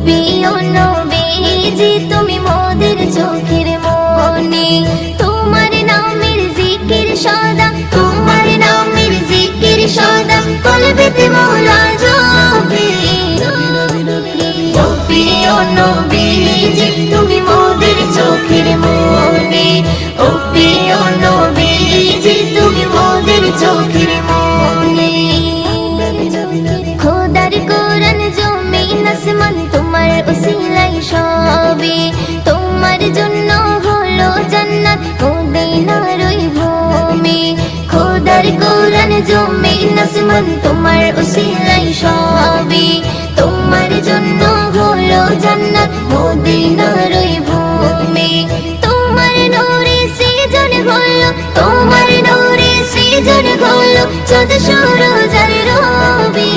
প্রিয় নবীজি তুমি মোদের চোখের মনি, তোমার নামের জিকির সদা, তোমার নামের জিকির সদা কলবেতে মোরা জপি। ও প্রিয় নবীজি তুমি মোদের চোখের মনি, ও প্রিয় নবীজি তুমি মোদের চোখের মনি। খোদার কোরআন জমিন আসমান তোমার উসিলাই সবে, তোমার জন্য হলো জান্নাত মদিনার ওই ভূমি। খোদার কোরআন জমিন আসমান তোমার উসিলাই সবে, তোমার জন্য হলো জান্নাত মদিনার ওই ভূমি। তোমার নূরে সৃজন হলো, তোমার নূরে সৃজন হলো চাঁদ সূরজ আর রবি।